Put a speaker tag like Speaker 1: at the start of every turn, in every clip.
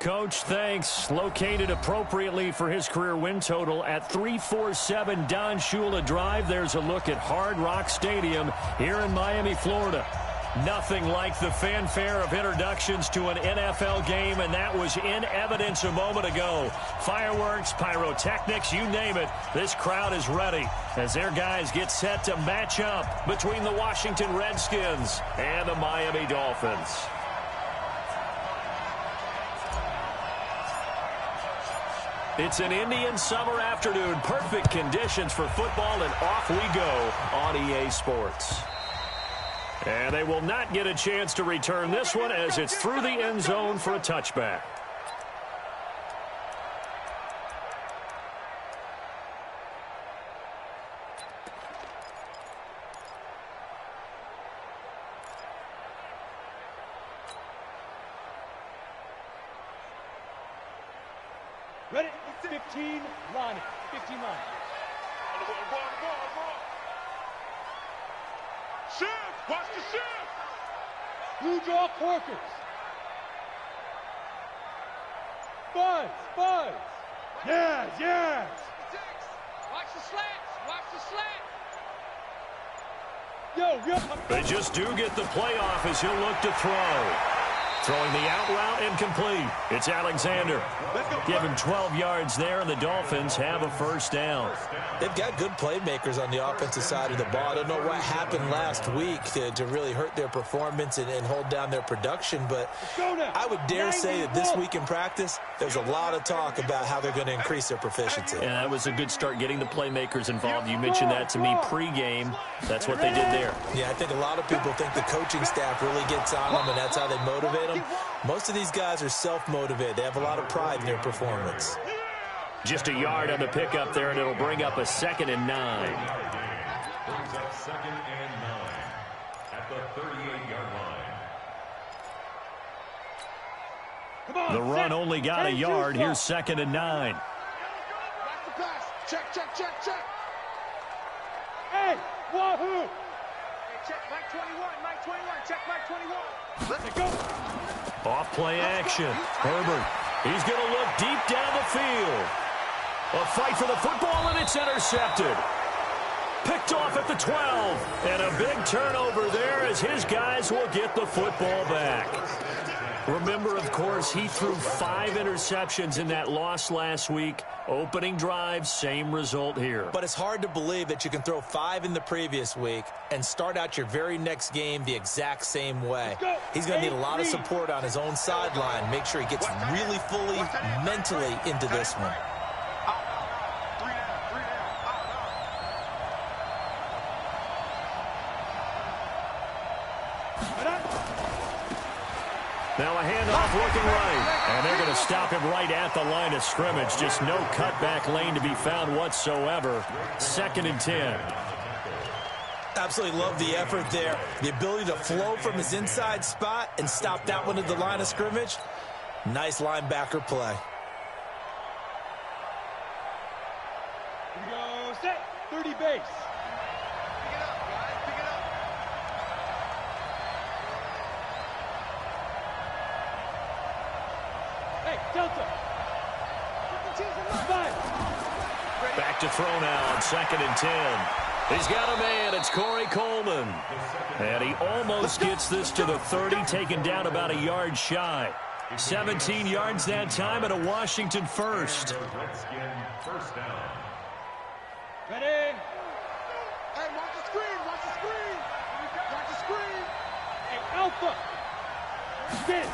Speaker 1: Coach. Thanks. Located appropriately for his career win total at 347 Don Shula Drive. There's a look at Hard Rock Stadium here in Miami, Florida. Nothing like the fanfare of introductions to an NFL game, and that was in evidence a moment ago. Fireworks, pyrotechnics, you name it. This crowd is ready as their guys get set to match up between the Washington Redskins and the Miami Dolphins. It's an Indian summer afternoon. Perfect conditions for football, and off we go on EA Sports. And they will not get a chance to return this one as it's through the end zone for a touchback.
Speaker 2: Ready? 15 line. 15 line.
Speaker 3: Shift! Watch the shift!
Speaker 2: Blue draw Corkers. Buzz! Buzz! Yes! Yes!
Speaker 4: Watch the slants! Watch the
Speaker 2: Yo!
Speaker 4: slants!
Speaker 2: Yo!
Speaker 1: They just do get the playoff as he'll look to throw. Throwing the out route incomplete. It's Alexander. Give him 12 yards there, and the Dolphins have a first down.
Speaker 5: They've got good playmakers on the offensive side of the ball. I don't know what happened last week to really hurt their performance and hold down their production, but I would dare say that this week in practice, there's a lot of talk about how they're going to increase their proficiency.
Speaker 1: And that was a good start getting the playmakers involved. You mentioned that to me pregame. That's what they did there.
Speaker 5: Yeah, I think a lot of people think the coaching staff really gets on them, and that's how they motivate them. Most of these guys are self-motivated. They have a lot of pride in their performance.
Speaker 1: Just a yard on the pickup there, and it'll bring up a 2nd and 9.
Speaker 3: Brings up 2nd and 9 at the 38-yard line.
Speaker 1: The run only got a yard. Here's 2nd and 9.
Speaker 4: Back the pass. Check, check, check, check.
Speaker 2: Hey! Wahoo!
Speaker 4: Hey, check Mike 21. Mike 21. Check Mike 21.
Speaker 2: Let's go!
Speaker 1: Off play action. Herbert. He's going to look deep down the field. A fight for the football, and it's intercepted. Picked off at the 12. And a big turnover there as his guys will get the football back. Remember, of course, he threw 5 interceptions in that loss last week. Opening drive, same result here.
Speaker 5: But it's hard to believe that you can throw 5 in the previous week and start out your very next game the exact same way. He's going to need a lot of support on his own sideline. Make sure he gets really fully mentally into this one.
Speaker 1: Now a handoff looking right, and they're going to stop him right at the line of scrimmage. Just no cutback lane to be found whatsoever. 2nd and 10.
Speaker 5: Absolutely love the effort there. The ability to flow from his inside spot and stop that one at the line of scrimmage. Nice linebacker play.
Speaker 2: Here we go. Set. 30 base. Delta.
Speaker 1: Back to throw now on 2nd and 10. He's got a man. It's Corey Coleman. And he almost gets this to the 30, taken down about a yard shy. 17 yards that time and a Washington first.
Speaker 3: First down.
Speaker 2: Ready?
Speaker 4: Hey, watch the screen. Watch the screen. Watch the screen.
Speaker 2: Hey, Alpha. Spin.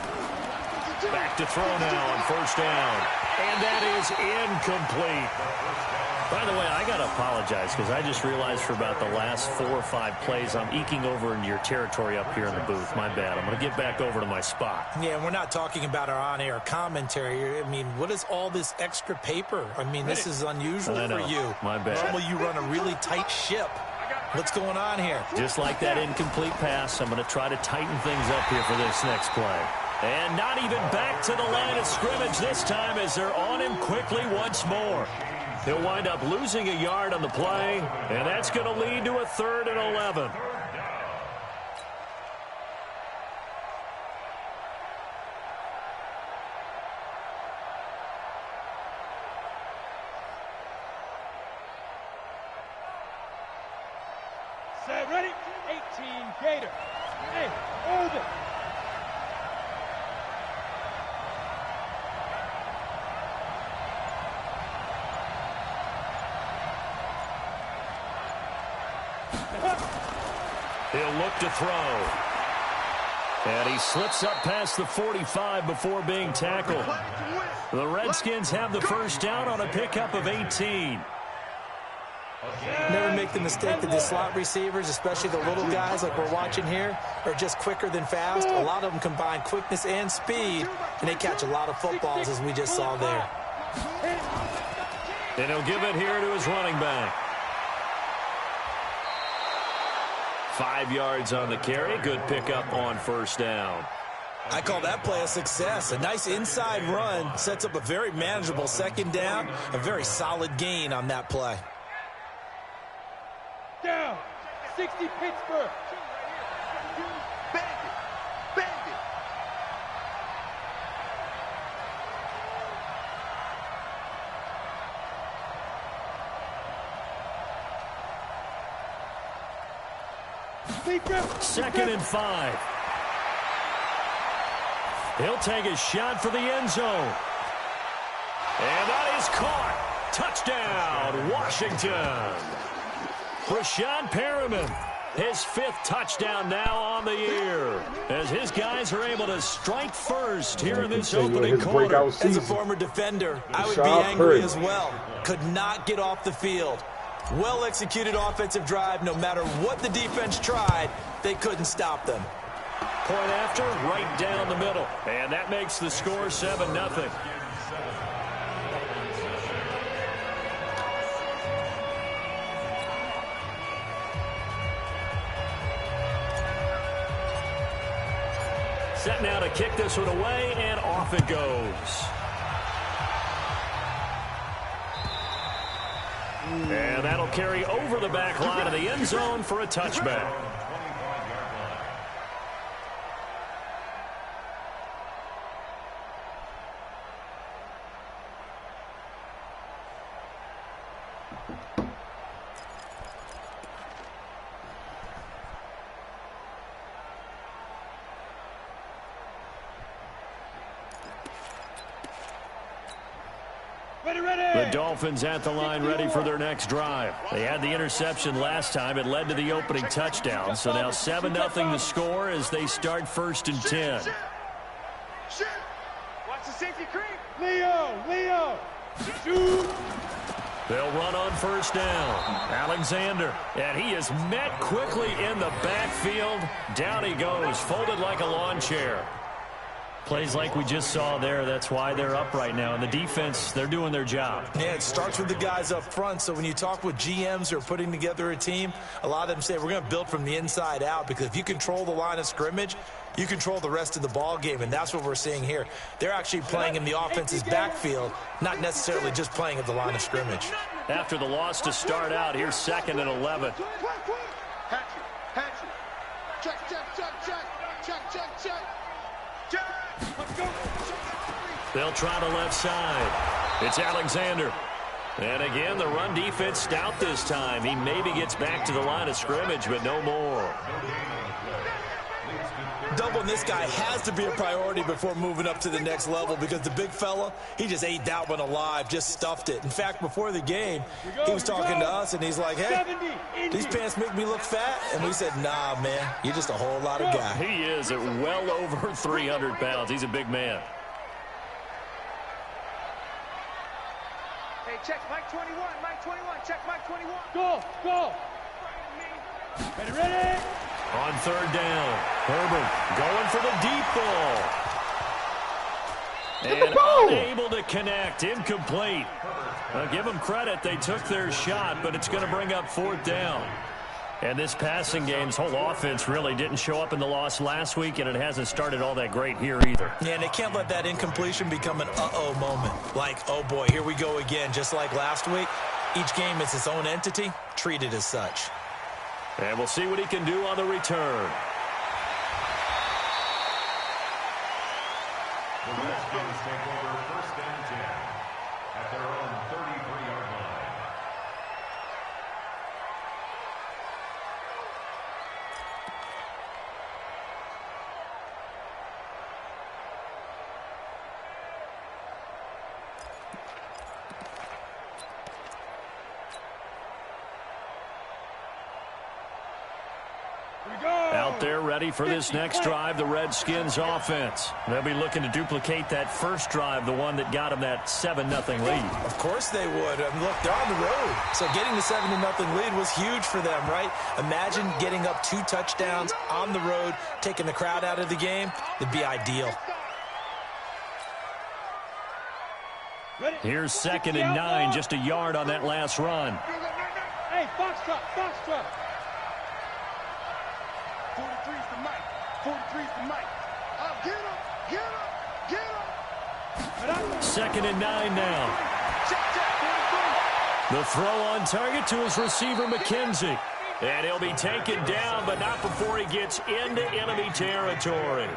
Speaker 1: Back to throw now on 1st down. And that is incomplete. By the way, I got to apologize because I just realized for about the last 4 or 5 plays, I'm eking over into your territory up here in the booth. My bad. I'm going to get back over to my spot.
Speaker 5: Yeah, we're not talking about our on-air commentary. I mean, what is all this extra paper? I mean, this is unusual for you.
Speaker 1: My bad.
Speaker 5: Normally you run a really tight ship. What's going on here?
Speaker 1: Just like that incomplete pass, I'm going to try to tighten things up here for this next play. And not even back to the line of scrimmage this time as they're on him quickly once more. He'll wind up losing a yard on the play, and that's going to lead to a 3rd and 11.
Speaker 2: Set, ready? 18 Gator. Hey, hold it.
Speaker 1: He'll look to throw. And he slips up past the 45 before being tackled. The Redskins have the first down on a pickup of 18.
Speaker 5: Never make the mistake that the slot receivers, especially the little guys like we're watching here, are just quicker than fast. A lot of them combine quickness and speed, and they catch a lot of footballs, as we just saw there.
Speaker 1: And he'll give it here to his running back. 5 yards on the carry. Good pickup on first down.
Speaker 5: I call that play a success. A nice inside run sets up a very manageable second down. A very solid gain on that play.
Speaker 2: Down. 60 Pittsburgh.
Speaker 4: Bandit. Bandit.
Speaker 1: Second and 5. He'll take a shot for the end zone. And that is caught. Touchdown, Washington. Rashad Perriman, his 5th touchdown now on the year, as his guys are able to strike first here in this opening quarter.
Speaker 5: As a former defender, I would be angry as well. Could not get off the field. Well-executed offensive drive. No matter what the defense tried, they couldn't stop them.
Speaker 1: Point after, right down the middle. And that makes the score 7-0. Set now to kick this one away, and off it goes. And that'll carry over the back line of the end zone for a touchback. The Dolphins at the line ready for their next drive. They had the interception last time. It led to the opening touchdown. So now 7-0 the score as they start 1st and 10.
Speaker 2: Watch the safety creep. Leo. Shoot.
Speaker 1: They'll run on first down. Alexander. And he is met quickly in the backfield. Down he goes, folded like a lawn chair. Plays like we just saw there. That's why they're up right now. And the defense, they're doing their job.
Speaker 5: Yeah, it starts with the guys up front. So when you talk with GMs who are putting together a team, a lot of them say we're going to build from the inside out, because if you control the line of scrimmage, you control the rest of the ball game, and that's what we're seeing here. They're actually playing in the offense's backfield, not necessarily just playing at the line of scrimmage.
Speaker 1: After the loss to start out, here's 2nd and 11.
Speaker 4: Hatchet. Check.
Speaker 1: They'll try the left side. It's Alexander. And again, the run defense stout this time. He maybe gets back to the line of scrimmage, but no more.
Speaker 5: Doubling this guy has to be a priority before moving up to the next level, because the big fella, he just ate that one alive, just stuffed it. In fact, before the game, he was talking to us, and he's like, hey, these pants make me look fat? And we said, nah, man, you're just a whole lot of guy.
Speaker 1: He is at well over 300 pounds. He's a big man.
Speaker 2: Hey, check Mike 21. Check Mike 21. Go. Ready.
Speaker 1: On 3rd down, Herbert going for the deep ball. And unable to connect, incomplete. Give them credit, they took their shot, but it's going to bring up 4th down. And this passing game's whole offense really didn't show up in the loss last week, and it hasn't started all that great here either.
Speaker 5: Yeah, and they can't let that incompletion become an uh-oh moment. Like, oh boy, here we go again, just like last week. Each game is its own entity, treated as such.
Speaker 1: And we'll see what he can do on the return.
Speaker 3: The Redskins take over 1st and 10 at their own 33-yard line.
Speaker 1: Out there ready for this next drive, the Redskins offense. They'll be looking to duplicate that first drive, the one that got them that 7-0 lead.
Speaker 5: Of course they would. I mean, look, they're on the road. So getting the 7-0 lead was huge for them, right? Imagine getting up 2 touchdowns on the road, taking the crowd out of the game. It'd be ideal.
Speaker 1: Here's 2nd and 9, just a yard on that last run.
Speaker 2: Hey, fox trot, fox trot.
Speaker 4: 43's the mic. 43's the mic. Get him, get him, get him.
Speaker 1: 2nd and 9 now. The throw on target to his receiver, McKenzie. And he'll be taken down, but not before he gets into enemy territory.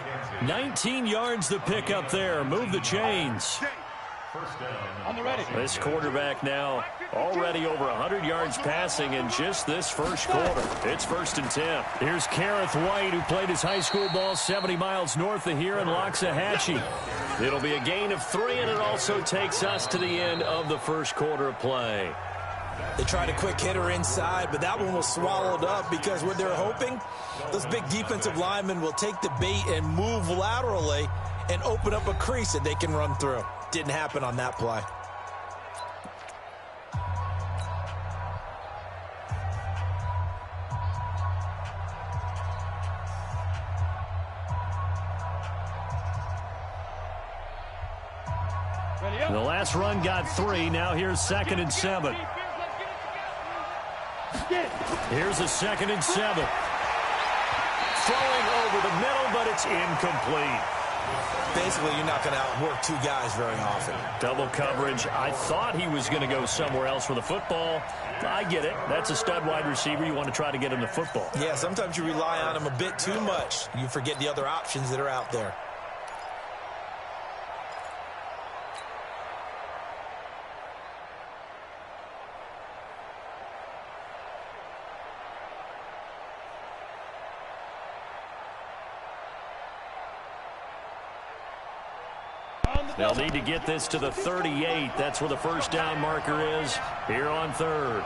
Speaker 1: 19 yards the pick up there. Move the chains.
Speaker 2: On the ready.
Speaker 1: This quarterback now already over 100 yards passing in just this first quarter. It's 1st and 10. Here's Kareth White, who played his high school ball 70 miles north of here in Loxahatchee. It'll be a gain of 3, and it also takes us to the end of the first quarter of play.
Speaker 5: They tried a quick hitter inside, but that one was swallowed up because what they're hoping, those big defensive linemen will take the bait and move laterally and open up a crease that they can run through. Didn't happen on that play.
Speaker 1: The last run got 3. Now here's 2nd and 7. Here's a 2nd and 7. Throwing over the middle, but it's incomplete.
Speaker 5: Basically, you're not going to outwork 2 guys very often.
Speaker 1: Double coverage. I thought he was going to go somewhere else for the football. I get it. That's a stud wide receiver. You want to try to get him the football.
Speaker 5: Yeah, sometimes you rely on him a bit too much. You forget the other options that are out there.
Speaker 1: They'll need to get this to the 38. That's where the first down marker is here on 3rd.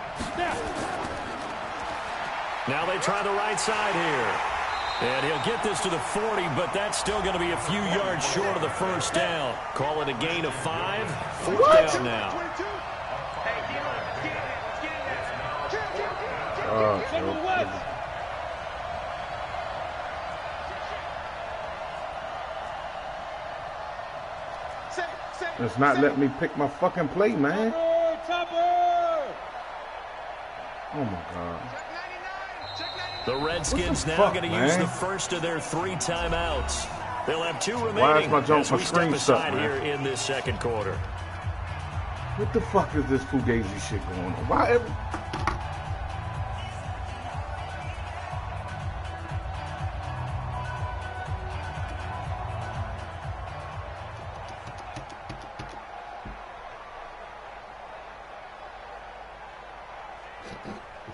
Speaker 1: Now they try the right side here. And he'll get this to the 40, but that's still going to be a few yards short of the first down. Call it a gain of 5. 4th down now.
Speaker 6: It's not letting me pick my fucking play, man. Oh, my God.
Speaker 1: The Redskins now going to use the first of their 3 timeouts. They'll have 2 remaining.
Speaker 6: Why is my jump
Speaker 1: as we step
Speaker 6: screen
Speaker 1: aside
Speaker 6: stuck,
Speaker 1: here in this second quarter.
Speaker 6: What the fuck is this fugazi shit going on? Why ever...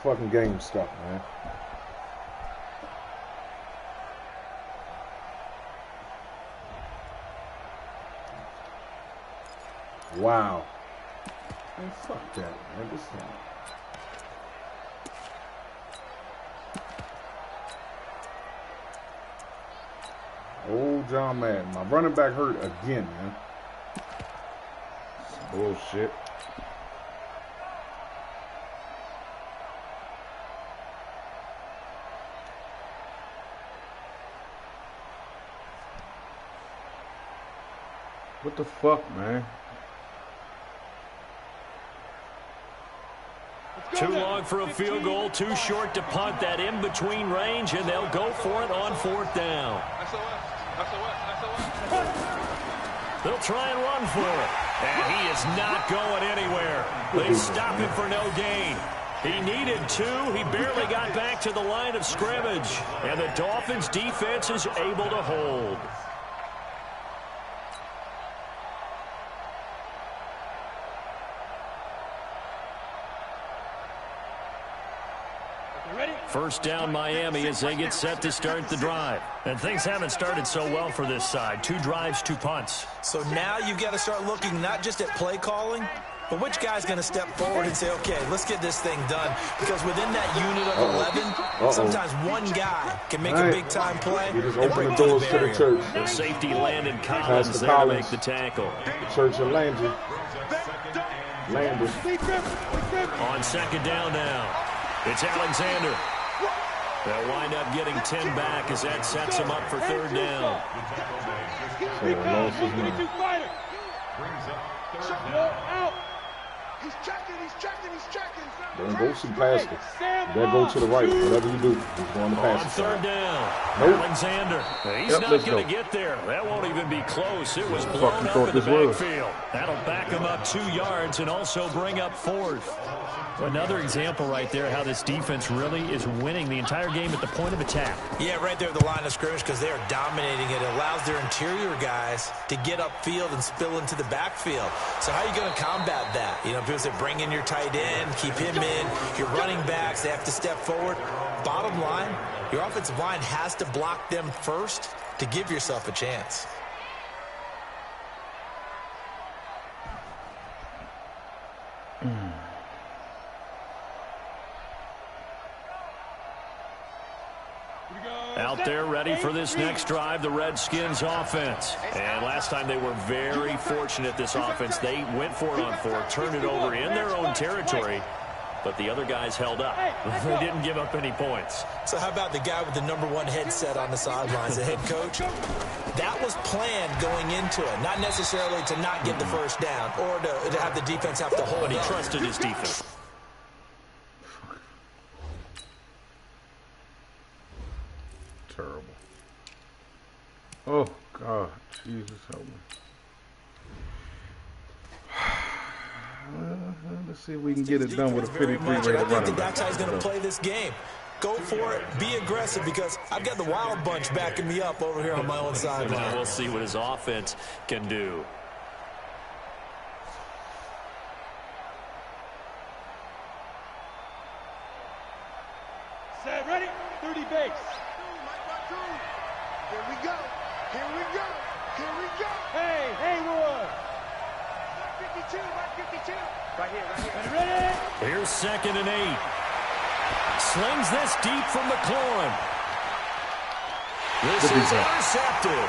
Speaker 6: fucking game stuff, man. Wow. Man, fuck that, man. This thing. Oh, John Madden. My running back hurt again, man. Bullshit. What the fuck, man?
Speaker 1: Too long for a field goal, too short to punt. That in-between range, and they'll go for it on 4th down. They'll try and run for it. And he is not going anywhere. They stop him for no gain. He needed 2. He barely got back to the line of scrimmage. And the Dolphins' defense is able to hold. First down Miami as they get set to start the drive. And things haven't started so well for this side. 2 drives, 2 punts.
Speaker 5: So now you've got to start looking not just at play calling, But which guy's going to step forward and say, okay, let's get this thing done? Because within that unit of 11, sometimes one guy can make a big-time play and break the doors to the church.
Speaker 1: The safety Landon Collins there to make the tackle.
Speaker 6: Church of Landon.
Speaker 1: On second down now, it's Alexander. They'll wind up getting 10 back as that sets him up for third down.
Speaker 4: He's checking.
Speaker 6: Don't go some plastic. Then go to the right. Whatever you do, he's going to pass.
Speaker 1: On third down,
Speaker 6: nope.
Speaker 1: Alexander. He's not going to get there. That won't even be close. It was blown up in the backfield. That'll back him up 2 yards and also bring up fourth. Another example right there how this defense really is winning the entire game at the point of attack.
Speaker 5: Yeah, right there at the line of scrimmage because they are dominating it. It allows their interior guys to get upfield and spill into the backfield. So how are you going to combat that? You know, people say bring in your tight end, keep him in. Your running backs, they have to step forward. Bottom line, your offensive line has to block them first to give yourself a chance.
Speaker 1: Out there ready for this next drive, the Redskins offense. And last time they were very fortunate, this offense. They went for it on 4, turned it over in their own territory, but the other guys held up. They didn't give up any points.
Speaker 5: So how about the guy with the #1 headset on the sidelines, the head coach? That was planned going into it, not necessarily to not get the first down or to have the defense have to hold
Speaker 1: But he
Speaker 5: up.
Speaker 1: trusted his defense.
Speaker 6: Terrible. Oh, God. Jesus, help me. Let's see if we can get it done with a 53 rated running back.
Speaker 5: I think that's how he's going to play this game. Go for it. Be aggressive because I've got the Wild Bunch backing me up over here on my own sideline.
Speaker 1: We'll see what his offense can do.
Speaker 2: Set, ready, 30 base.
Speaker 4: Here we go.
Speaker 2: Hey, Haywood.
Speaker 4: 52.
Speaker 2: Right here. Ready?
Speaker 1: Here's 2nd and 8. Slings this deep from McLaurin. This is intercepted.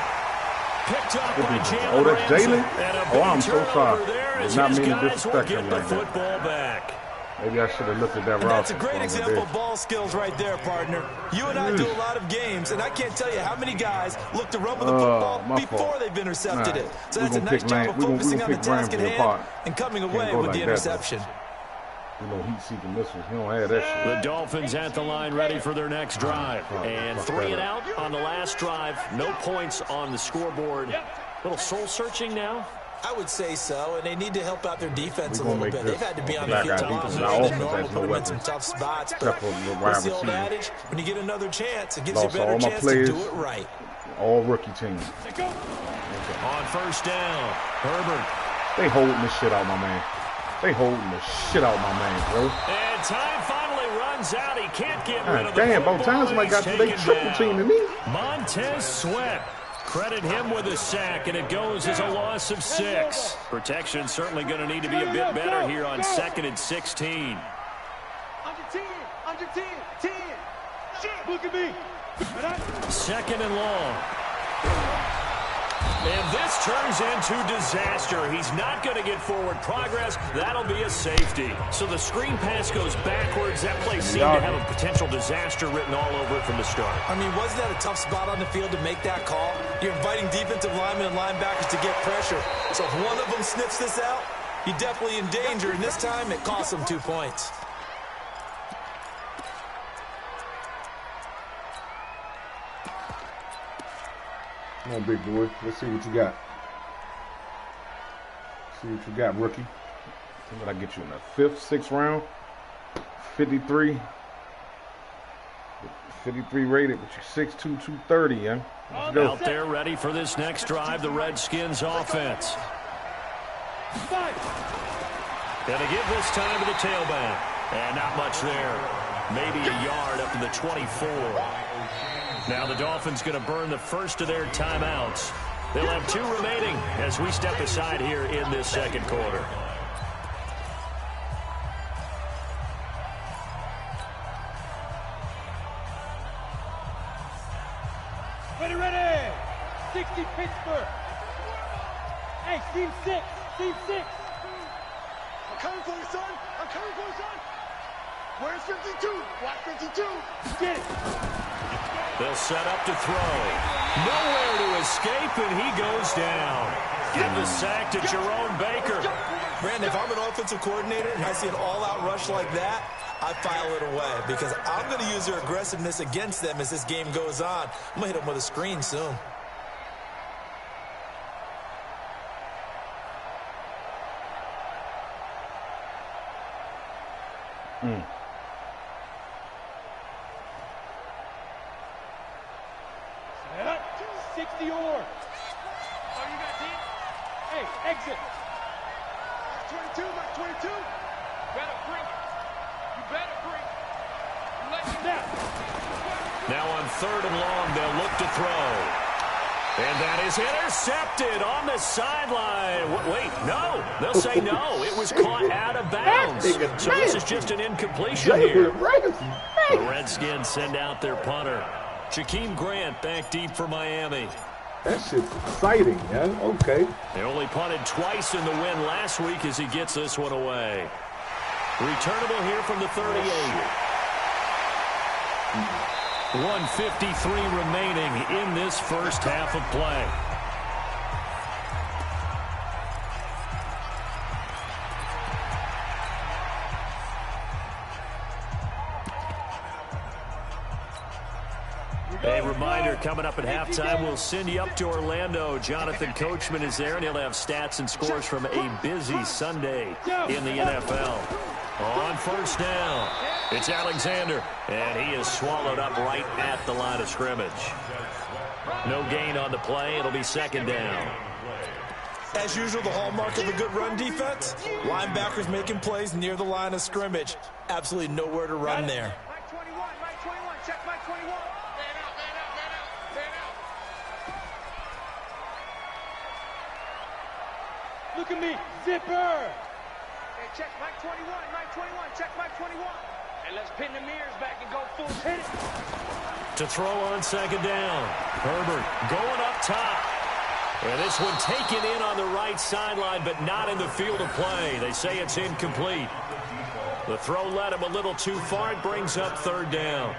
Speaker 1: Picked up by Jalen.
Speaker 6: Oh, that's Jalen? Oh, I'm so sorry.
Speaker 1: Did
Speaker 6: not mean to disrespect him like that.
Speaker 1: Football back.
Speaker 6: Maybe I should have looked at that route.
Speaker 5: That's a great example of ball skills right there, partner. You and I do a lot of games, and I can't tell you how many guys look to run with the football before they've intercepted it. So that's a nice job of focusing on the task at hand and coming away with the interception.
Speaker 6: You know, heat-seeking missiles. He don't have that shit.
Speaker 1: The Dolphins at the line ready for their next drive. And 3 and out on the last drive. No points on the scoreboard. A little soul-searching now.
Speaker 5: I would say so, and they need to help out their defense a little bit. They've had to be on the field a lot more than normal, put them in some tough spots. But what's the old adage? When you get another chance, it gives you a better chance to do it right.
Speaker 6: All rookie teams.
Speaker 1: On first down, Herbert.
Speaker 6: They holding the shit out, my man. Bro.
Speaker 1: And time finally runs out. He can't get rid of the
Speaker 6: damn,
Speaker 1: football.
Speaker 6: both times somebody got to they triple teaming me.
Speaker 1: Montez Sweat. Credit him with a sack, and it goes as a loss of 6. Protection certainly going to need to be a bit better here on 2nd and 16.
Speaker 2: Under 10. Look at me.
Speaker 1: 2nd and long. And this turns into disaster. He's not going to get forward progress. That'll be a safety. So the screen pass goes backwards. That play seemed to have a potential disaster written all over it from the start.
Speaker 5: I mean, wasn't that a tough spot on the field to make that call? You're inviting defensive linemen and linebackers to get pressure. So if one of them sniffs this out, you're definitely in danger. And this time, it costs them 2 points.
Speaker 6: Come on, big boy. Let's see what you got. See what you got, rookie. What I get you in the 5th, 6th round? 53 rated, but you're 6'2", 230, yeah? Let's go.
Speaker 1: Out there ready for this next drive, the Redskins offense. Gonna give this time to the tailback. And not much there. Maybe a yard up to the 24. Now the Dolphins going to burn the first of their timeouts. They'll have 2 remaining as we step aside here in this second quarter.
Speaker 2: Ready. 60 Pittsburgh. Hey, team 6. Team 6.
Speaker 4: I'm coming for you, son. I'm coming for you, son. Where's 52? Watch 52.
Speaker 2: Get it.
Speaker 1: They'll set up to throw. Nowhere to escape, and he goes down. Give the sack to Jerome Baker.
Speaker 5: Brandon, if I'm an offensive coordinator and I see an all-out rush like that, I file it away because I'm going to use their aggressiveness against them as this game goes on. I'm going to hit them with a screen soon.
Speaker 2: Set up. 60 or. Oh, you got deep? Hey, exit.
Speaker 4: 22, Mike 22.
Speaker 2: Better bring it. You better bring it. Let me down.
Speaker 1: Now on 3rd and long, they'll look to throw. And that is intercepted on the sideline. Wait, no. They'll say no. It was caught out of bounds. So this is just an incompletion here. The Redskins send out their punter. Jakeem Grant back deep for Miami.
Speaker 6: That shit's exciting, man. Okay.
Speaker 1: They only punted twice in the win last week as he gets this one away. Returnable here from the 38. 1:53 remaining in this first half of play. A reminder, coming up at halftime, we'll send you up to Orlando. Jonathan Coachman is there, and he'll have stats and scores from a busy Sunday in the NFL. On 1st down, it's Alexander, and he is swallowed up right at the line of scrimmage. No gain on the play. It'll be 2nd down.
Speaker 5: As usual, the hallmark of a good run defense, linebackers making plays near the line of scrimmage. Absolutely nowhere to run there.
Speaker 2: Mike 21, Mike 21, check Mike 21. Man out. Look at me, zipper. Hey, check Mike 21, check Mike 21. And let's pin the mirrors back and go full hit it.
Speaker 1: To throw on 2nd down. Herbert going up top. And this one taken in on the right sideline, but not in the field of play. They say it's incomplete. The throw led him a little too far. It brings up 3rd down.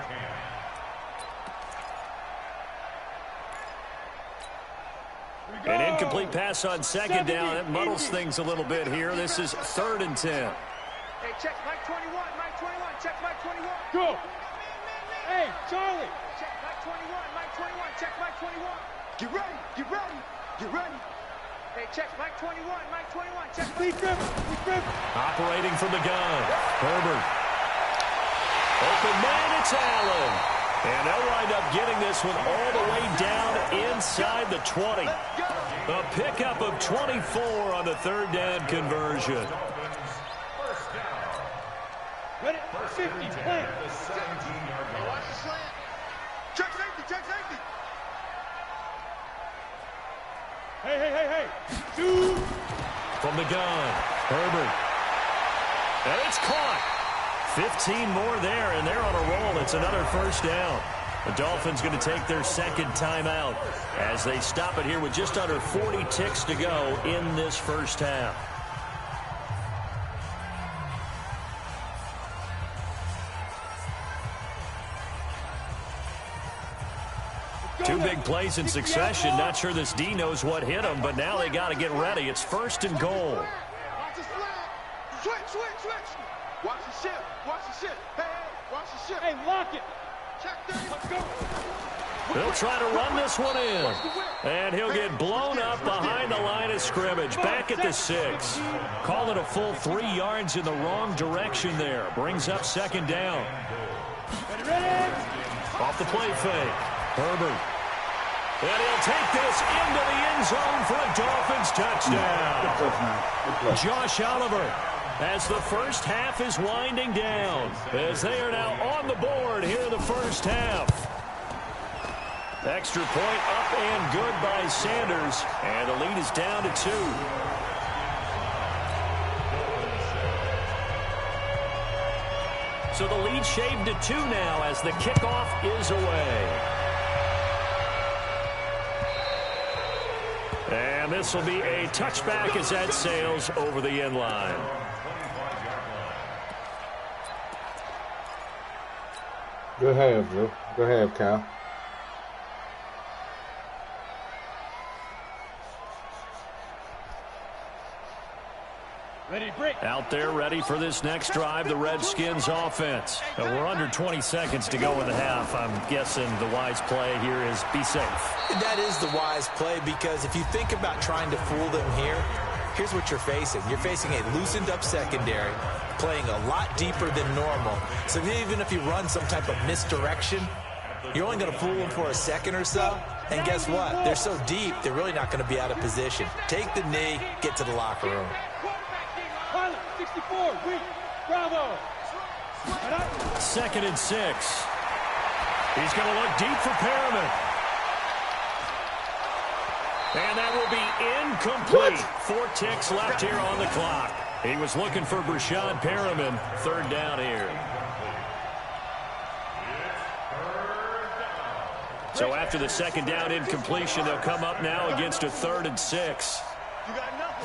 Speaker 1: An incomplete pass on 2nd down. It muddles things a little bit here. This is 3rd and 10.
Speaker 2: Hey, check Mike 21, check Mike 21. Go. Hey, Charlie. Check Mike 21, check Mike 21.
Speaker 4: Get ready.
Speaker 2: Hey, check Mike 21, check Lee Griffin.
Speaker 1: Operating from the gun. Herbert. Open man, it's Allen. And they'll wind up getting this one all the way down inside the 20. A pickup of 24 on the 3rd down conversion.
Speaker 2: Ready? 50, play.
Speaker 4: Watch the slant. Check safety.
Speaker 2: Hey. Shoot.
Speaker 1: From the gun, Herbert. And it's caught. 15 more there, and they're on a roll. It's another 1st down. The Dolphins going to take their 2nd timeout as they stop it here with just under 40 ticks to go in this first half. Two big plays in succession. Not sure this D knows what hit him, but now they got to get ready. It's 1st and goal.
Speaker 4: Watch the slant. Switch. Watch the shift. Hey, watch the shift.
Speaker 2: Hey, lock it.
Speaker 4: Check that.
Speaker 2: Let's go.
Speaker 1: They'll try to run this one in. And he'll get blown up behind the line of scrimmage. Back at the 6. Call it a full 3 yards in the wrong direction there. Brings up 2nd down.
Speaker 2: Ready.
Speaker 1: Off the play fake. Herbert. And he'll take this into the end zone for a Dolphins touchdown. Josh Oliver, as the first half is winding down, as they are now on the board here in the first half. Extra point up and good by Sanders, and the lead is down to 2. So the lead shaved to 2 now as the kickoff is away. And this will be a touchback as that sails over the end line.
Speaker 6: Good half, Joe. Good half, Cal.
Speaker 2: Ready, break.
Speaker 1: Out there ready for this next drive, the Redskins offense. We're under 20 seconds to go in the half. I'm guessing the wise play here is be safe.
Speaker 5: That is the wise play, because if you think about trying to fool them here, here's what you're facing. You're facing a loosened up secondary, playing a lot deeper than normal. So even if you run some type of misdirection, you're only going to fool them for a second or so. And guess what? They're so deep, they're really not going to be out of position. Take the knee, get to the locker room.
Speaker 2: 64, weak. Bravo.
Speaker 1: 2nd and 6. He's going to look deep for Perriman. And that will be incomplete. 4 ticks left here on the clock. He was looking for Brashad Perriman. 3rd down here. So after the 2nd down incompletion, they'll come up now against a 3rd and 6.
Speaker 4: You got nothing.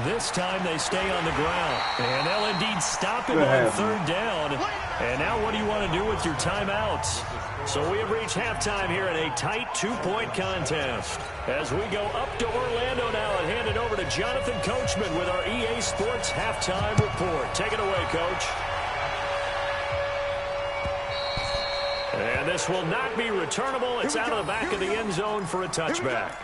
Speaker 1: This time they stay on the ground. And they'll indeed stop him on 3rd down. And now what do you want to do with your timeouts? So we have reached halftime here in a tight 2-point contest. As we go up to Orlando now and hand it over to Jonathan Coachman with our EA Sports Halftime Report. Take it away, Coach. And this will not be returnable. It's out of the back of the end zone for a touchback.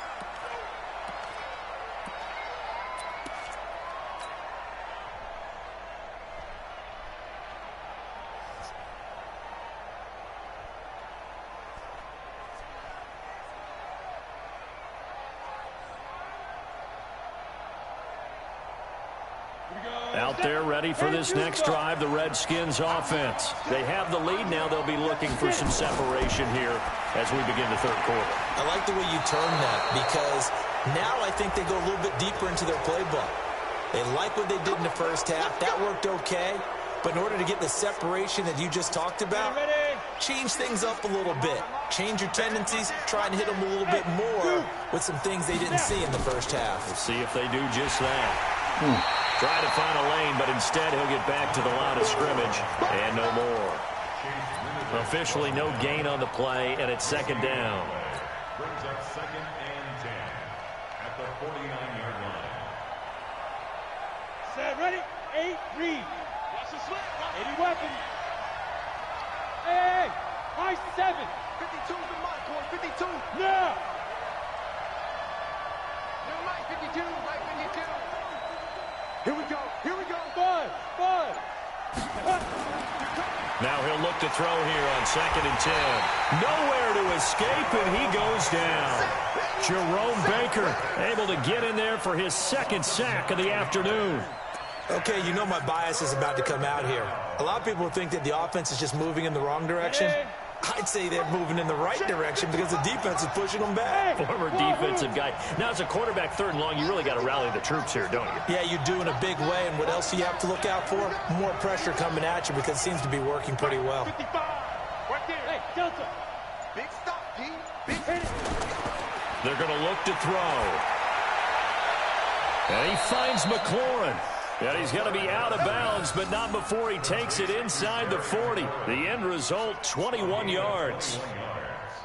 Speaker 1: Out there ready for this next drive, the Redskins offense. They have the lead. Now they'll be looking for some separation here as we begin the 3rd quarter.
Speaker 5: I like the way you turn that, because now I think they go a little bit deeper into their playbook. They like what they did in the 1st half. That worked okay. But in order to get the separation that you just talked about, change things up a little bit. Change your tendencies. Try and hit them a little bit more with some things they didn't see in the 1st half.
Speaker 1: We'll see if they do just that. Try to find a lane, but instead he'll get back to the line of scrimmage and no more. Officially no gain on the play, and it's 2nd down.
Speaker 3: Brings up 2nd and 10 at the 49-yard line.
Speaker 2: Set, ready, 8, read. Watch the slip. 80 weapons. Hey, high 7.
Speaker 4: 52's the mark, boy. 52.
Speaker 2: Now.
Speaker 4: No, Mike 52. Mike 52. Here we go. Here we go.
Speaker 2: 5.
Speaker 1: Now he'll look to throw here on 2nd and 10. Nowhere to escape, and he goes down. Jerome Baker able to get in there for his 2nd sack of the afternoon.
Speaker 5: Okay, you know my bias is about to come out here. A lot of people think that the offense is just moving in the wrong direction. I'd say they're moving in the right direction because the defense is pushing them back.
Speaker 1: Former defensive guy. Now, as a quarterback 3rd and long, you really got to rally the troops here, don't you?
Speaker 5: Yeah, you do in a big way. And what else do you have to look out for? More pressure coming at you, because it seems to be working pretty well.
Speaker 4: 55. Right there.
Speaker 2: Hey, Delta.
Speaker 4: Big stop, P. Big hit.
Speaker 1: They're going to look to throw. And he finds McLaurin. And he's going to be out of bounds, but not before he takes it inside the 40. The end result, 21 yards.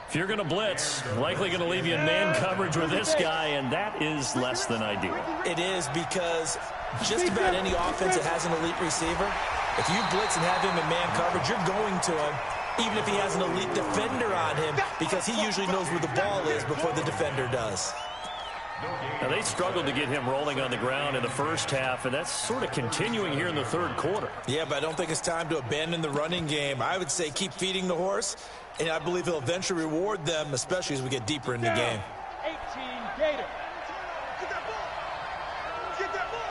Speaker 1: If you're going to blitz, likely going to leave you in man coverage with this guy, and that is less than ideal.
Speaker 5: It is, because just about any offense that has an elite receiver, if you blitz and have him in man coverage, you're going to him, even if he has an elite defender on him, because he usually knows where the ball is before the defender does.
Speaker 1: Now, they struggled to get him rolling on the ground in the 1st half, and that's sort of continuing here in the 3rd quarter.
Speaker 5: Yeah, but I don't think it's time to abandon the running game. I would say keep feeding the horse, and I believe he'll eventually reward them, especially as we get deeper in the game.
Speaker 2: 18, Gator.
Speaker 4: Get that ball. Get that ball.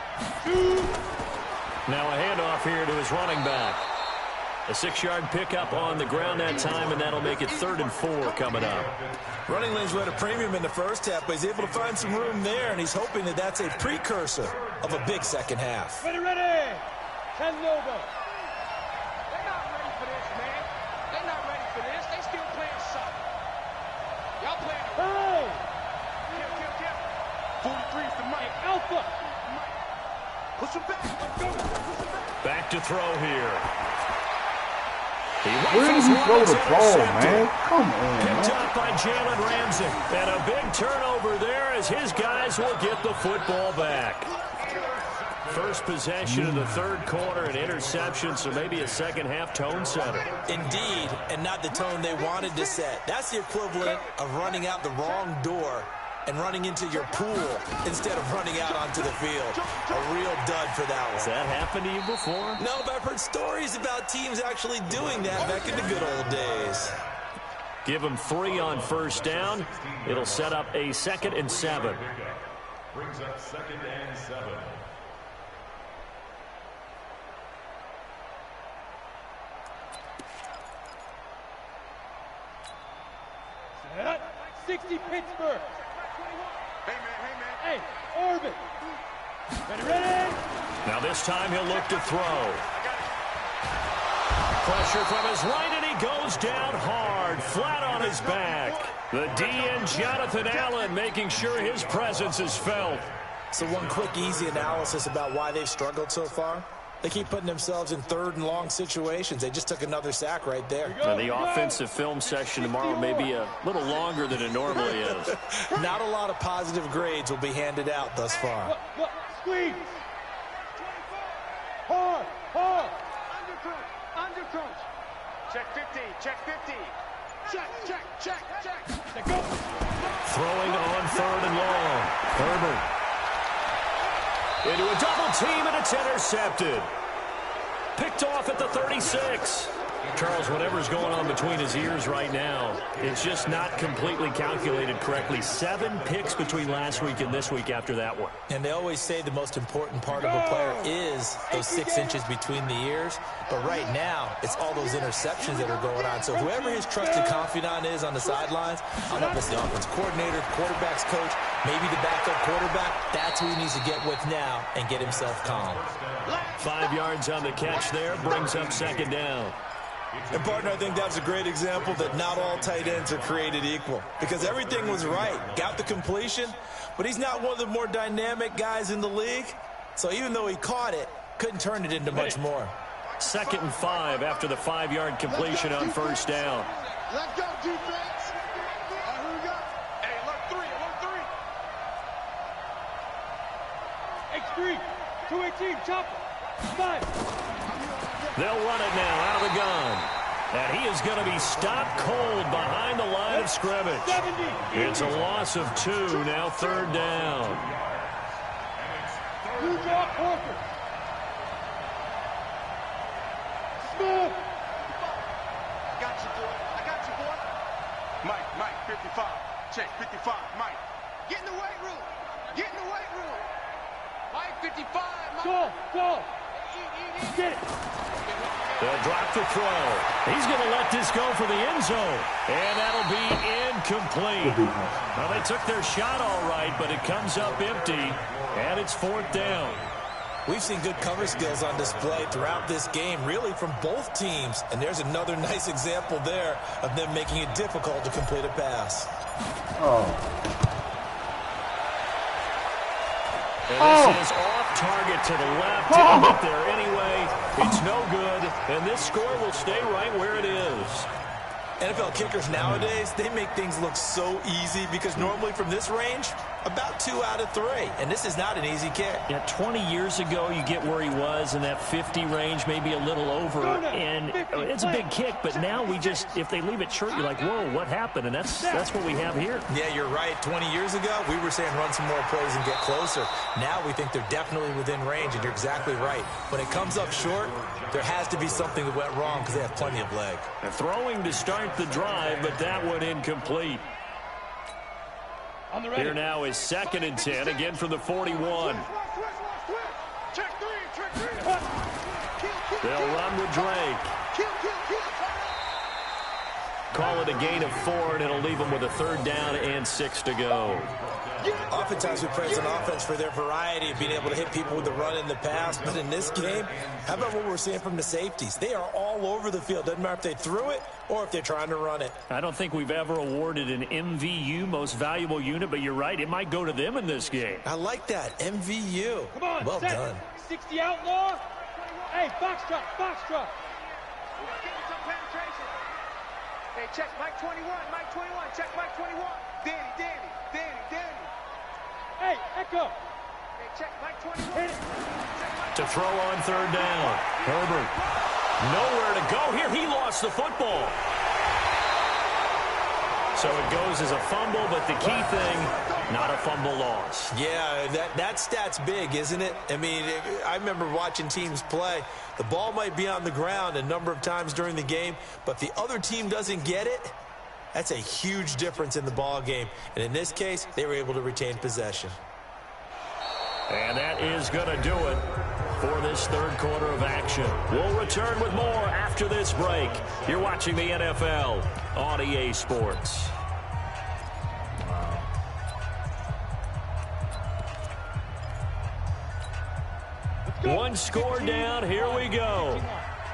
Speaker 2: 2.
Speaker 1: Now a handoff here to his running back. A 6-yard pickup on the ground that time, and that'll make it 3rd and 4 coming up.
Speaker 5: Running lanes were at a premium in the 1st half, but he's able to find some room there, and he's hoping that that's a precursor of a big 2nd half.
Speaker 2: Ready, ready. 10 Nova.
Speaker 4: They're not ready for this, man. They're not ready for this. They still playing soccer. Y'all playing.
Speaker 2: Hey.
Speaker 4: Kill. Push him back.
Speaker 1: Back to throw here.
Speaker 6: Where did he throw the ball, man? Come on,
Speaker 1: Picked
Speaker 6: man.
Speaker 1: up by Jalen Ramsey. And a big turnover there as his guys will get the football back. First possession of the third quarter, an interception, so maybe a second-half tone setter.
Speaker 5: Indeed, and not the tone they wanted to set. That's the equivalent of running out the wrong door and running into your pool instead of running out onto the field. A real dud for that one.
Speaker 1: Has that happened to you before?
Speaker 5: No, but I've heard stories about teams actually doing that back in the good old days.
Speaker 1: Give them 3 on first down. It'll set up a 2nd and 7.
Speaker 3: Brings up 2nd and 7.
Speaker 2: Set. 60 Pittsburgh.
Speaker 4: Hey, man.
Speaker 2: Hey, Orbit. Ready?
Speaker 1: Now this time he'll look to throw. Pressure from his right, and he goes down hard, flat on his back. The DN, Jonathan Allen, making sure his presence is felt.
Speaker 5: So one quick, easy analysis about why they've struggled so far. They keep putting themselves in 3rd and long situations. They just took another sack right there.
Speaker 1: Now the offensive film session tomorrow may be a little longer than it normally is.
Speaker 5: Not a lot of positive grades will be handed out thus far.
Speaker 2: Look, squeeze. Hard.
Speaker 4: Undercrunch. Check 50. Check.
Speaker 2: Go.
Speaker 1: Throwing on 3rd and long. Herbert. Into a double team, and it's intercepted. Picked off at the 36. Charles, whatever's going on between his ears right now, it's just not completely calculated correctly. 7 picks between last week and this week after that one.
Speaker 5: And they always say the most important part of a player is those 6 inches between the ears. But right now, it's all those interceptions that are going on. So whoever his trusted confidant is on the sidelines, I don't know if it's the offense coordinator, quarterback's coach, maybe the backup quarterback, that's who he needs to get with now and get himself calm.
Speaker 1: 5 yards on the catch there, brings up 2nd down.
Speaker 5: And, partner, I think that's a great example that not all tight ends are created equal. Because everything was right. Got the completion, but he's not one of the more dynamic guys in the league. So even though he caught it, couldn't turn it into much more.
Speaker 1: 2nd and 5 after the 5-yard completion on first down.
Speaker 4: Let's go, defense. Here we go. Hey, alert 3.
Speaker 2: X3. 218. Chopper. 5.
Speaker 1: They'll run it now out of the gun. And he is going to be stopped cold behind the line of scrimmage. It's a loss of 2, now 3rd down.
Speaker 2: Blue drop, Parker. Smith.
Speaker 4: I got you, boy. Mike, 55. Check, 55, Mike. Get in the weight room. Mike, 55, Mike.
Speaker 2: Go. Get it.
Speaker 1: They'll drop the throw. He's going to let this go for the end zone. And that'll be incomplete. Well, they took their shot all right, but it comes up empty. And it's 4th down.
Speaker 5: We've seen good cover skills on display throughout this game, really from both teams. And there's another nice example there of them making it difficult to complete a pass.
Speaker 1: And this is off target to the left. Didn't get there anyway. It's no good. And this score will stay right where it is.
Speaker 5: NFL kickers nowadays, they make things look so easy because normally from this range, about 2 out of 3. And this is not an easy kick.
Speaker 1: Yeah, 20 years ago, you get where he was in that 50 range, maybe a little over. And it's a big kick, but now we just, if they leave it short, you're like, whoa, what happened? And that's what we have here.
Speaker 5: Yeah, you're right. 20 years ago, we were saying run some more plays and get closer. Now we think they're definitely within range, and you're exactly right. When it comes up short, there has to be something that went wrong because they have plenty of leg.
Speaker 1: And throwing to start the drive, but that one incomplete. Here now is 2nd and 10, again from the 41.
Speaker 4: Check 3.
Speaker 1: They'll run with Drake. Call it a gain of 4, and it'll leave them with a 3rd down and 6 to go.
Speaker 5: Oftentimes we praise an offense for their variety of being able to hit people with the run and the pass, but in this game, how about what we're seeing from the safeties? They are all over the field. Doesn't matter if they threw it or if they're trying to run it.
Speaker 1: I don't think we've ever awarded an MVU, most valuable unit, but you're right, it might go to them in this game.
Speaker 5: I like that, MVU.
Speaker 2: Come on,
Speaker 5: well
Speaker 2: set.
Speaker 5: done.
Speaker 2: 60 outlaw. Hey, box truck, box truck.
Speaker 4: Getting some penetration. Hey, check Mike 21, Mike 21, check Mike 21. Danny.
Speaker 2: Hey, Echo.
Speaker 4: Hey, check Mike 21.
Speaker 2: Hit it.
Speaker 1: To throw on 3rd down. Herbert. Nowhere to go here. He lost the football. So it goes as a fumble, but the key thing, not a fumble loss.
Speaker 5: Yeah, that stat's big, isn't it? I mean, I remember watching teams play. The ball might be on the ground a number of times during the game, but if the other team doesn't get it, that's a huge difference in the ball game. And in this case, they were able to retain possession.
Speaker 1: And that is going to do it for this 3rd quarter of action. We'll return with more after this break. You're watching the NFL on EA Sports. One score down. Here we go.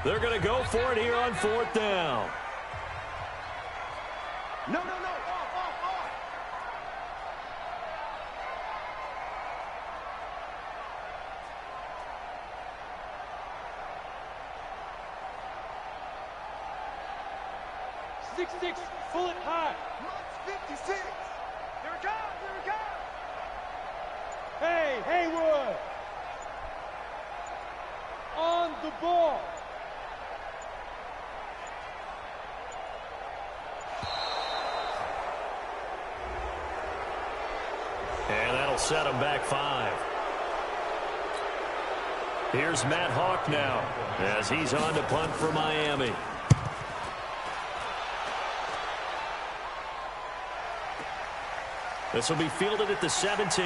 Speaker 1: They're going to go for it here on 4th down.
Speaker 4: No. Off.
Speaker 2: 6-6, pull it high.
Speaker 4: Mike 56. Here it comes.
Speaker 2: Hey, Haywood. On the ball.
Speaker 1: And that'll set him back 5. Here's Matt Hawk now as he's on to punt for Miami. This will be fielded at the 17.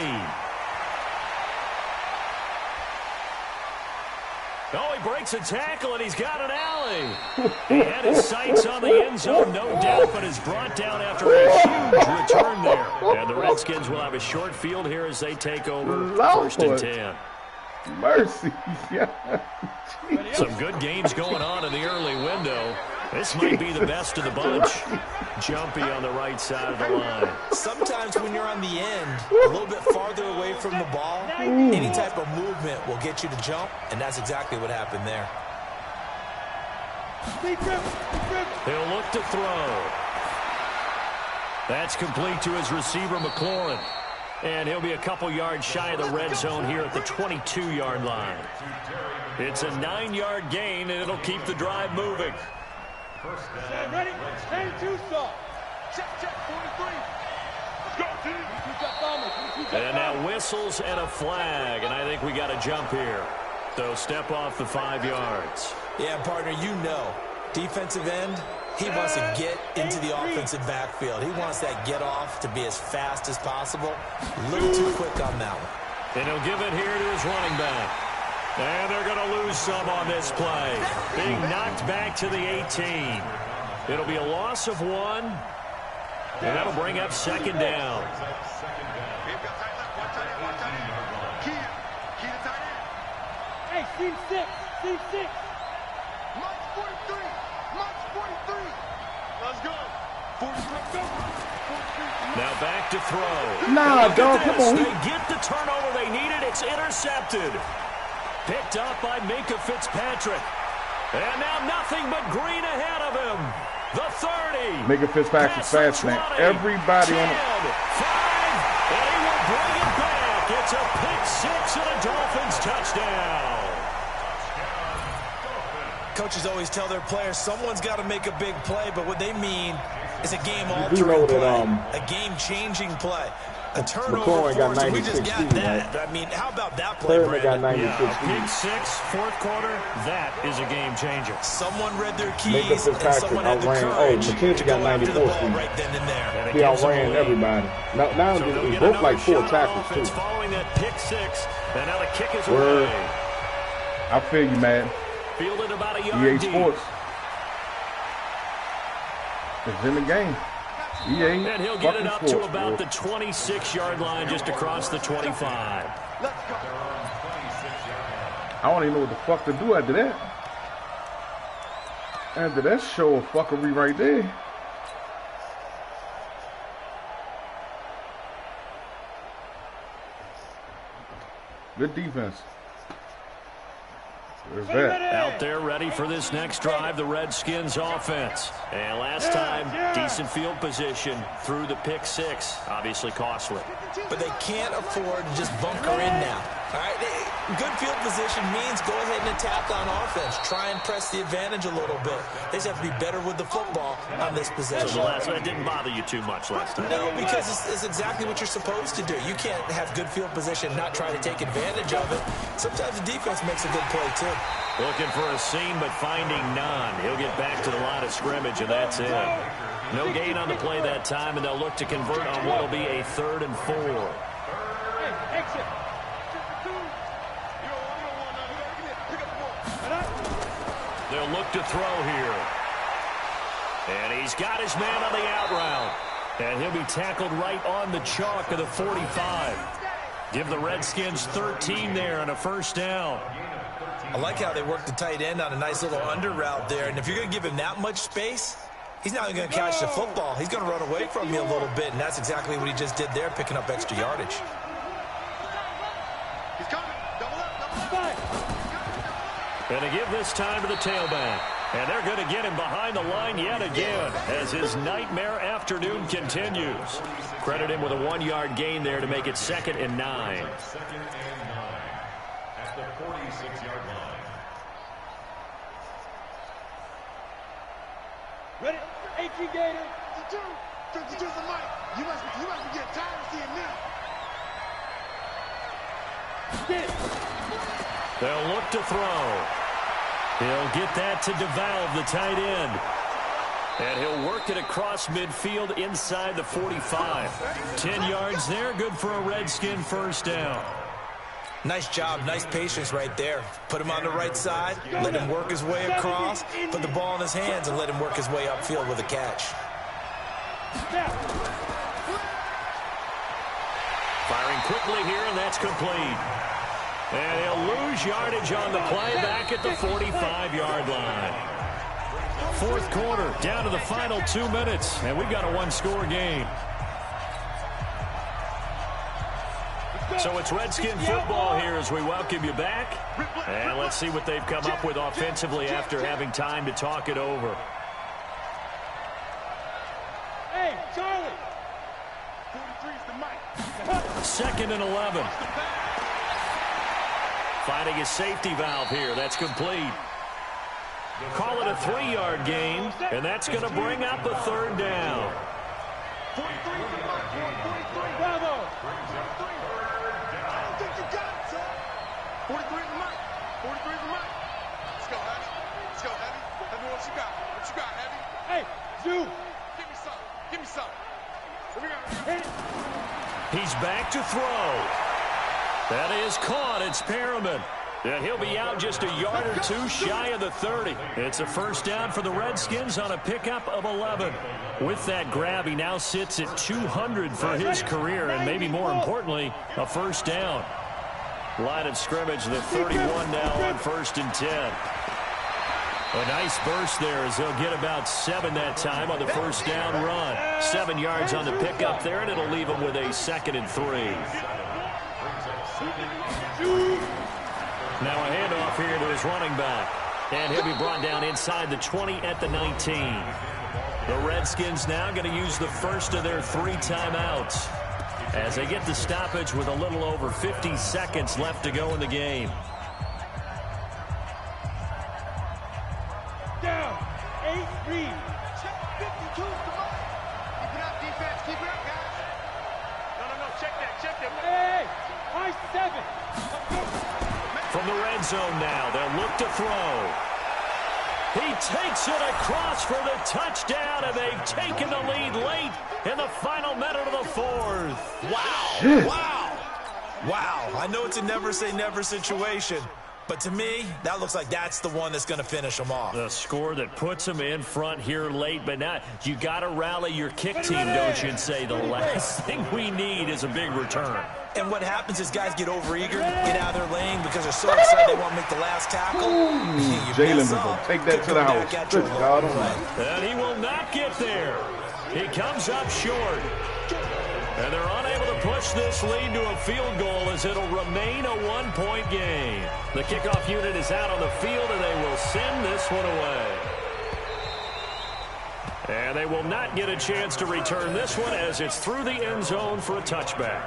Speaker 1: Oh, he breaks a tackle, and he's got an alley. He had his sights on the end zone, no doubt, but is brought down after a huge return there. And the Redskins will have a short field here as they take over
Speaker 6: Lord.
Speaker 1: 1st and 10.
Speaker 6: Mercy.
Speaker 1: Some good games going on in the early window. This might be the best of the bunch. Jumpy on the right side of the line.
Speaker 5: Sometimes when you're on the end, a little bit farther away from the ball, any type of movement will get you to jump, and that's exactly what happened there.
Speaker 1: He'll look to throw. That's complete to his receiver, McLaurin. And he'll be a couple yards shy of the red zone here at the 22-yard line. It's a 9-yard gain, and it'll keep the drive moving.
Speaker 2: Ready? 10-2 stop.
Speaker 4: Check 43. Let's go, team.
Speaker 1: And now whistles and a flag, and I think we got a jump here. So step off the 5 yards.
Speaker 5: Yeah, partner, you know, defensive end, he wants to get into the offensive backfield. He wants that get off to be as fast as possible. A little too quick on that one.
Speaker 1: And he'll give it here to his running back. And they're going to lose some on this play. Being knocked back to the 18. It'll be a loss of 1. And that'll bring up 2nd down.
Speaker 2: Hey, seam 6.
Speaker 4: Mike 43. Let's go. 43.
Speaker 1: Now back to throw.
Speaker 6: Nah, dog, come on.
Speaker 1: They get the turnover they needed. It's intercepted. Picked up by Minka Fitzpatrick. And now nothing but green ahead of him. The 30.
Speaker 6: Minka Fitzpatrick's fast, man. Everybody
Speaker 1: 10,
Speaker 6: on it.
Speaker 1: 5, and he will bring it back. It's a pick 6 and a Dolphins touchdown.
Speaker 5: Coaches always tell their players someone's got to make a big play, but what they mean is a
Speaker 6: know
Speaker 5: game-altering play,
Speaker 6: that,
Speaker 5: a game-changing play. A turnover
Speaker 6: McLaurin got
Speaker 5: force, and we just
Speaker 6: 96
Speaker 5: got
Speaker 6: speed,
Speaker 5: that.
Speaker 6: right?
Speaker 5: I mean, how about that play,
Speaker 6: Thurman got
Speaker 5: Brandon?
Speaker 6: 96
Speaker 1: Pick
Speaker 6: speed.
Speaker 1: 6, 4th quarter, that is a game changer.
Speaker 5: Someone read their
Speaker 6: Minka
Speaker 5: keys, and
Speaker 6: Fitzpatrick
Speaker 5: someone had the
Speaker 6: outran.
Speaker 5: courage
Speaker 6: McKenzie
Speaker 5: to
Speaker 6: got
Speaker 5: go after the
Speaker 6: 94
Speaker 5: ball
Speaker 6: speed.
Speaker 5: right then and there.
Speaker 1: And it
Speaker 6: He
Speaker 1: gives them a
Speaker 6: outran
Speaker 1: lead.
Speaker 6: everybody. Now
Speaker 1: So they'll
Speaker 6: he
Speaker 1: get
Speaker 6: broke
Speaker 1: another
Speaker 6: like 4
Speaker 1: shot
Speaker 6: tackles,
Speaker 1: offense
Speaker 6: too.
Speaker 1: following that pick 6, and now the kick is
Speaker 6: Word.
Speaker 1: away.
Speaker 6: I feel you, man.
Speaker 1: Fielded about a
Speaker 6: EA
Speaker 1: yard deep.
Speaker 6: Sports. It's in the game.
Speaker 1: And he'll get it up to about the 26-yard line, just across the 25.
Speaker 6: I don't even know what the fuck to do after that. After that show of fuckery right there. Good defense. Where's that?
Speaker 1: Out there ready for this next drive, the Redskins offense. And last time, decent field position through the pick six. Obviously costly.
Speaker 5: But they can't afford to just bunker in now. All right, good field position means go ahead and attack on offense. Try and press the advantage a little bit. They just have to be better with the football on this possession.
Speaker 1: So the last one didn't bother you too much last time.
Speaker 5: No, because it's exactly what you're supposed to do. You can't have good field position and not try to take advantage of it. Sometimes the defense makes a good play, too.
Speaker 1: Looking for a seam, but finding none. He'll get back to the line of scrimmage, and that's it. No gain on the play that time, and they'll look to convert on what will be a 3rd and 4.
Speaker 2: Exit.
Speaker 1: They'll look to throw here. And he's got his man on the out route. And he'll be tackled right on the chalk of the 45. Give the Redskins 13 there on a first down.
Speaker 5: I like how they work the tight end on a nice little under route there. And if you're going to give him that much space, he's not going to catch the football. He's going to run away from you a little bit, and that's exactly what he just did there, picking up extra yardage.
Speaker 4: He's coming. Double up.
Speaker 1: And they give this time to the tailback. And they're going to get him behind the line yet again as his nightmare afternoon continues. Credit him with a 1-yard gain there to make it 2nd and 9.
Speaker 3: 2nd and 9 at the 46-yard line.
Speaker 2: Ready? 18 Gator.
Speaker 4: 52 the mic. You must be getting tired of seeing me.
Speaker 2: Get it.
Speaker 1: They'll look to throw. He'll get that to Dejavu, the tight end. And he'll work it across midfield inside the 45. 10 yards there, good for a Redskin first down.
Speaker 5: Nice job, nice patience right there. Put him on the right side, let him work his way across, put the ball in his hands, and let him work his way upfield with a catch.
Speaker 1: Firing quickly here, and that's complete. And he'll lose yardage on the play back at the 45-yard line. 4th quarter, down to the final 2 minutes, and we've got a 1-score game. So it's Redskin football here as we welcome you back. And let's see what they've come up with offensively after having time to talk it over.
Speaker 2: Hey, Charlie.
Speaker 4: 43's the mic.
Speaker 1: 2nd and 11. Finding his safety valve here. That's complete. Call it a 3-yard gain, and that's going to bring up a 3rd down.
Speaker 4: 43's the mic.
Speaker 2: Bravo.
Speaker 4: I don't think you got it, son. 43's the mic. 43's the mic. Let's go, Heavy. Let's go, Heavy. Heavy, what you got? What you got, Heavy?
Speaker 2: Hey, Zoo.
Speaker 4: Give me some. Give me some. Here we go.
Speaker 2: Hit it.
Speaker 1: He's back to throw. That is caught. It's Perriman. And he'll be out just a yard or two shy of the 30. It's a first down for the Redskins on a pickup of 11. With that grab, he now sits at 200 for his career, and maybe more importantly, a first down. Line of scrimmage, the 31 now on 1st and 10. A nice burst there as they'll get about 7 that time on the first down run. 7 yards on the pickup there, and it'll leave them with a 2nd and 3. Now a handoff here to his running back. And he'll be brought down inside the 20 at the 19. The Redskins now going to use the first of their 3 timeouts as they get the stoppage with a little over 50 seconds left to go in the game.
Speaker 2: Down. 8 read.
Speaker 4: Check 52's the mic. Keep it up, defense. Keep it up, guys.
Speaker 2: No. Check that. Hey. High 7.
Speaker 1: From the red zone now, they'll look to throw. He takes it across for the touchdown, and they've taken the lead late in the final minute of the 4th.
Speaker 5: Wow. I know it's a never say never situation, But to me, that looks like that's the one that's going to finish them off.
Speaker 1: The score that puts them in front here late, but now you got to rally your kick team, don't you, and say the last thing we need is a big return.
Speaker 5: And what happens is guys get overeager, get out of their lane because they're so excited they want to make the last tackle.
Speaker 6: Jalen is going to take that to the house. Good God almighty.
Speaker 1: And he will not get there. He comes up short. And they're unable to push this lead to a field goal as it'll remain a one-point game. The kickoff unit is out on the field, and they will send this one away. And they will not get a chance to return this one as it's through the end zone for a touchback.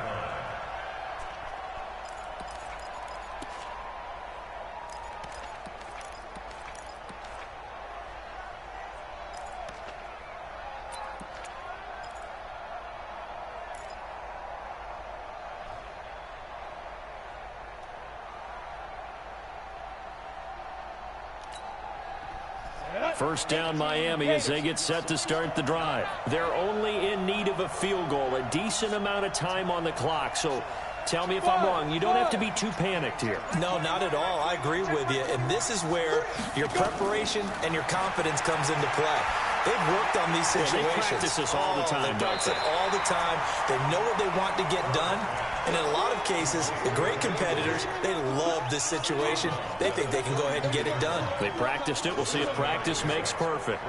Speaker 1: First down Miami as they get set to start the drive. They're only in need of a field goal, a decent amount of time on the clock. So tell me if I'm wrong. You don't have to be too panicked here.
Speaker 5: No, not at all. I agree with you. And this is where your preparation and your confidence comes into play. They've worked on these situations.
Speaker 1: They practice this all the time.
Speaker 5: They practice it all the time. They know what they want to get done. And in a lot of cases, the great competitors, they love this situation. They think they can go ahead and get it done.
Speaker 1: They practiced it. We'll see if practice makes perfect.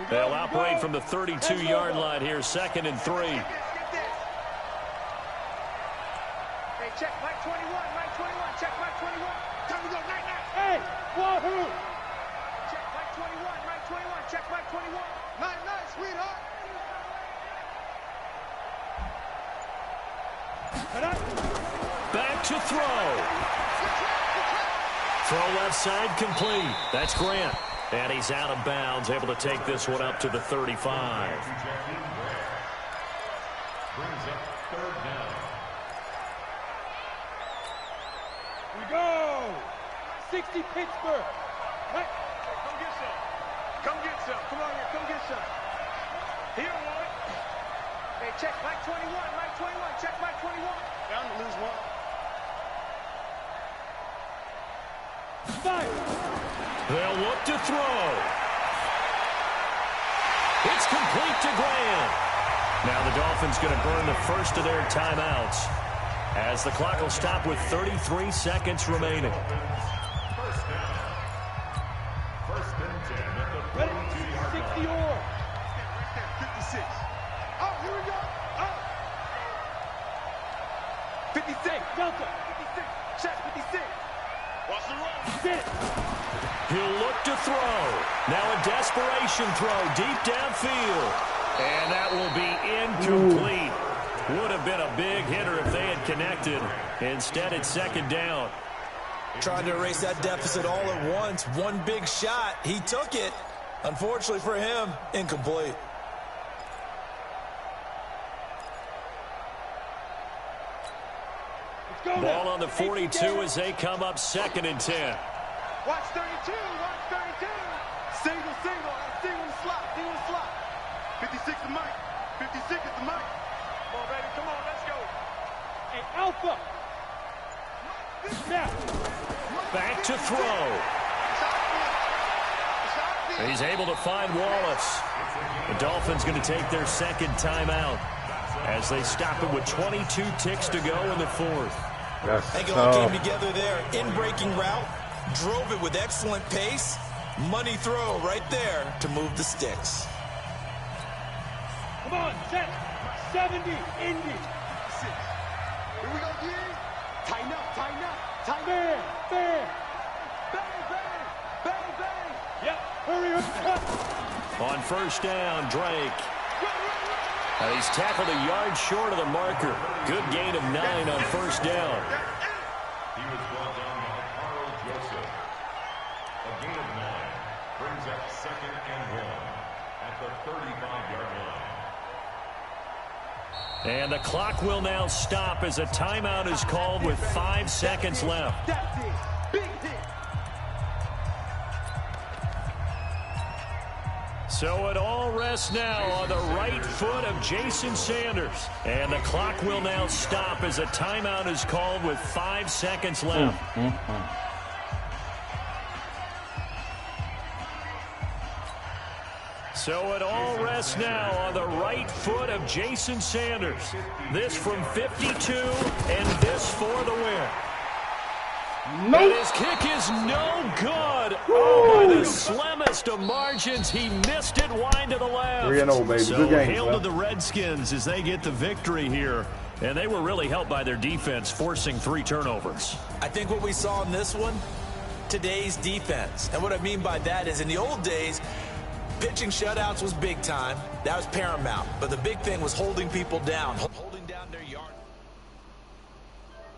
Speaker 1: They'll operate from the 32-yard line here, 2nd and 3.
Speaker 2: Hey, check Mike 21, Mike 21, check Mike 21. Time to go, night, night. Hey, wahoo! Check Mike 21, Mike 21, check Mike 21. Night, night, sweetheart.
Speaker 1: Back to throw. Throw left side complete. That's Grant. And he's out of bounds, able to take this one up to the 35.
Speaker 3: Brings up 3rd down.
Speaker 2: We go. 60 Pittsburgh. Hey, come get some. Come get some. Come on here, come get some. Here, one. Hey, check Mike 21, Mike 21, check Mike 21. Down to lose one. Fire.
Speaker 1: They'll look to throw. It's complete to Grant. Now the Dolphins going to burn the first of their timeouts as the clock will stop with 33 seconds remaining.
Speaker 3: First down. 1st and 10 at the 42-yard line.
Speaker 2: 60 or. 56. Oh, here we go. Oh. 56. Delta. 56. Check 56. Watch the run. Sit.
Speaker 1: He'll look to throw. Now a desperation throw deep downfield. And that will be incomplete. Would have been a big hitter if they had connected. Instead, it's 2nd down.
Speaker 5: Trying to erase that deficit all at once. One big shot. He took it. Unfortunately for him, incomplete.
Speaker 1: Ball on the 42 as they come up 2nd and 10.
Speaker 2: Watch 32. Watch 32. Single, single. Single in the slot. Single in the slot. 56 is Mike. 56 is the Mike. Come on, baby. Come on. Let's go. Hey, Alpha. Now.
Speaker 1: Back to throw. He's able to find Wallace. The Dolphins going to take their 2nd timeout as they stop it with 22 ticks to go in the 4th.
Speaker 5: I think it all came together there. In-breaking route. Drove it with excellent pace. Money throw right there to move the sticks.
Speaker 2: Come on, set. 70, Indy. 56. Here we go, D. Tighten up, tighten up. Tighten bang, bang. Bang, bang. Bang, bang. Yep, hurry up.
Speaker 1: On 1st down, Drake. He's tackled a yard short of the marker. Good gain of 9 on 1st down.
Speaker 3: He was brought down by Carl Joseph. A gain of 9 brings up 2nd and 1 at the 35-yard line.
Speaker 1: And the clock will now stop as a timeout is called with 5 seconds left.
Speaker 2: That's it. Big hit.
Speaker 1: So it all rests now on the right foot of Jason Sanders. And the clock will now stop as a timeout is called with 5 seconds left. So it all rests now on the right foot of Jason Sanders. This from 52, and this for the win. Nope. And his kick is no good. Woo. Oh, by the slimmest of margins, he missed it wide to the left.
Speaker 6: 3-0, baby.
Speaker 1: So
Speaker 6: good game,
Speaker 1: hail to the Redskins as they get the victory here. And they were really helped by their defense, forcing 3 turnovers.
Speaker 5: I think what we saw in this one, today's defense. And what I mean by that is in the old days, pitching shutouts was big time. That was paramount. But the big thing was holding people down.